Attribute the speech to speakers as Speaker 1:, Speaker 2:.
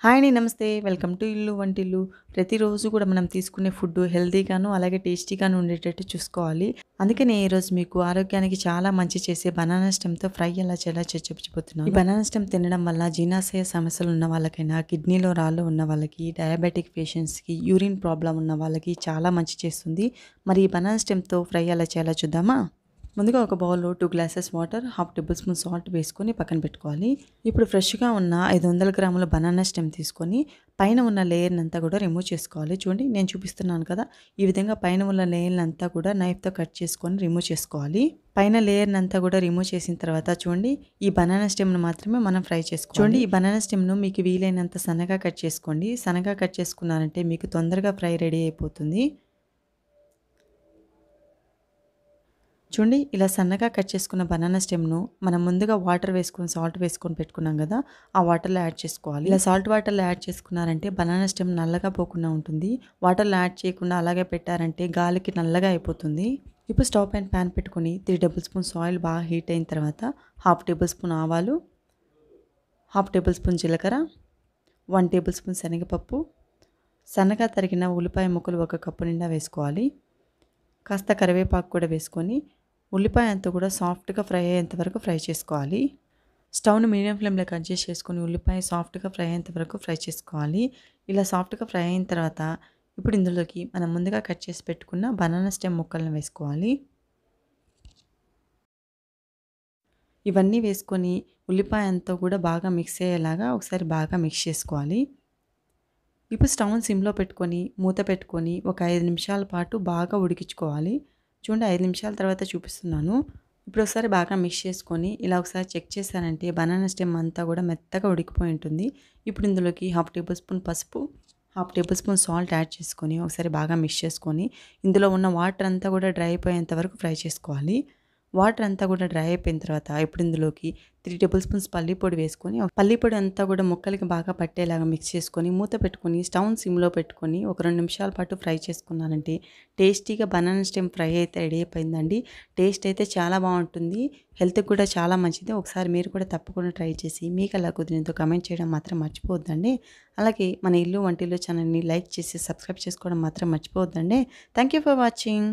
Speaker 1: Hi అండి. నమస్తే. Welcome to ఇల్లు వంటిల్లు. ప్రతిరోజు కూడా మనం తీసుకునే ఫుడ్ హెల్తీగాను, అలాగే టేస్టీగాను ఉండేటట్టు చూసుకోవాలి. అందుకనే ఈరోజు మీకు ఆరోగ్యానికి చాలా మంచి చేసే బనానా స్టెమ్‌తో ఫ్రై ఎలా చేయాలో చెప్పబోతున్నాను. ఈ బనానా స్టెమ్ తినడం వల్ల జీర్ణాశయ సమస్యలు ఉన్న వాళ్ళకైనా, కిడ్నీలో రాళ్ళు ఉన్న వాళ్ళకి, డయాబెటిక్ పేషెంట్స్‌కి, యూరిన్ ప్రాబ్లమ్ ఉన్న వాళ్ళకి చాలా మంచి చేస్తుంది. మరి ఈ బనానా స్టెమ్‌తో ఫ్రై ఎలా చేయాలో చూద్దామా? ముందుగా ఒక బౌల్‌లో 2 glasses water, half table spoon salt వేసుకొని పక్కన పెట్టుకోవాలి. ఇప్పుడు ఫ్రెష్‌గా ఉన్న 500 గ్రాముల బనానా స్టెమ్ తీసుకొని పైన ఉన్న లేయర్‌నంతా కూడా రిమూవ్ చేసుకోవాలి. చూడండి నేను చూపిస్తున్నాను కదా! ఈ విధంగా పైన ఉన్న లేయర్‌నంతా కూడా నైఫ్‌తో కట్ చేసుకొని రిమూవ్ చేసుకోవాలి. పైన లేయర్‌నంతా కూడా రిమూవ్ చేసిన తర్వాత చూడండి ఈ బనానా స్టెమ్‌ను మాత్రమే మనం ఫ్రై చేసుకోవాలి. చూడండి ఈ బనానా స్టెమ్‌ను మీకు వీలైనంత సన్నగా కట్ చేసుకోండి. సన్నగా కట్ చేసుకున్నారంటే మీకు తొందరగా ఫ్రై రెడీ అయిపోతుంది. చూడండి ఇలా సన్నగా కట్ చేసుకున్న బనానా స్టెమ్‌ను మనం ముందుగా వాటర్ వేసుకొని సాల్ట్ వేసుకొని పెట్టుకున్నాం కదా! ఆ వాటర్‌లో యాడ్ చేసుకోవాలి. ఇలా సాల్ట్ వాటర్‌లో యాడ్ చేసుకున్నారంటే బనానా స్టెమ్ నల్లగా పోకుండా ఉంటుంది. వాటర్‌లో యాడ్ చేయకుండా అలాగే పెట్టారంటే గాలికి నల్లగా అయిపోతుంది. ఇప్పుడు స్టవ్ పైన పాన్ పెట్టుకొని 3 టేబుల్ స్పూన్స్ ఆయిల్ బాగా హీట్ అయిన తర్వాత హాఫ్ టేబుల్ స్పూన్ ఆవాలు, హాఫ్ టేబుల్ స్పూన్ జీలకర్ర, 1 టేబుల్ స్పూన్ శనగపప్పు, సన్నగా తరిగిన ఉల్లిపాయ ముక్కలు ఒక కప్పు నిండా వేసుకోవాలి. కాస్త కరివేపాకు కూడా వేసుకొని ఉల్లిపాయ అంతా కూడా సాఫ్ట్‌గా ఫ్రై అయ్యేంత వరకు ఫ్రై చేసుకోవాలి. స్టవ్‌ని మీడియం ఫ్లేమ్‌లో అడ్జస్ట్ చేసుకొని ఉల్లిపాయ సాఫ్ట్‌గా ఫ్రై అయ్యేంత వరకు ఫ్రై చేసుకోవాలి. ఇలా సాఫ్ట్‌గా ఫ్రై అయిన తర్వాత ఇప్పుడు ఇందులోకి మనం ముందుగా కట్ చేసి పెట్టుకున్న బనానా స్టెమ్ ముక్కలను వేసుకోవాలి. ఇవన్నీ వేసుకొని ఉల్లిపాయ అంతా కూడా బాగా మిక్స్ అయ్యేలాగా ఒకసారి బాగా మిక్స్ చేసుకోవాలి. ఇప్పుడు స్టవ్‌ని సిమ్‌లో పెట్టుకొని మూత పెట్టుకొని ఒక 5 నిమిషాల పాటు బాగా ఉడికించుకోవాలి. చూడండి 5 నిమిషాల తర్వాత చూపిస్తున్నాను. ఇప్పుడు ఒకసారి బాగా మిక్స్ చేసుకొని ఇలా ఒకసారి చెక్ చేశానంటే బనానా స్టెమ్ అంతా కూడా మెత్తగా ఉడికిపోయి ఉంటుంది. ఇప్పుడు ఇందులోకి హాఫ్ టేబుల్ స్పూన్ పసుపు, half table spoon salt add చేసుకొని ఒకసారి బాగా మిక్స్ చేసుకొని ఇందులో ఉన్న వాటర్ అంతా కూడా డ్రై అయిపోయేంత వరకు ఫ్రై చేసుకోవాలి. వాటర్ అంతా కూడా డ్రై అయిపోయిన తర్వాత ఇప్పుడు ఇందులోకి 3 టేబుల్ స్పూన్స్ పల్లి పొడి వేసుకొని పల్లి పొడి అంతా కూడా ముక్కలకి బాగా పట్టేలాగా మిక్స్ చేసుకొని మూత పెట్టుకొని స్టవ్ సిమ్‌లో పెట్టుకొని ఒక 2 నిమిషాల పాటు ఫ్రై చేసుకున్నానంటే టేస్టీగా బనానా స్టెమ్ ఫ్రై అయితే రెడీ అయిపోయిందండి. టేస్ట్ అయితే చాలా బాగుంటుంది. హెల్త్‌కి కూడా చాలా మంచిది. ఒకసారి మీరు కూడా తప్పకుండా ట్రై చేసి మీకు ఎలా కుదిరిందో కామెంట్ చేయడం మాత్రం మర్చిపోవద్దండి. అలాగే మన ఇల్లు వంటిల్లు ఛానల్‌ని లైక్ చేసి సబ్స్క్రైబ్ చేసుకోవడం మాత్రం మర్చిపోవద్దండి. Thank you for watching.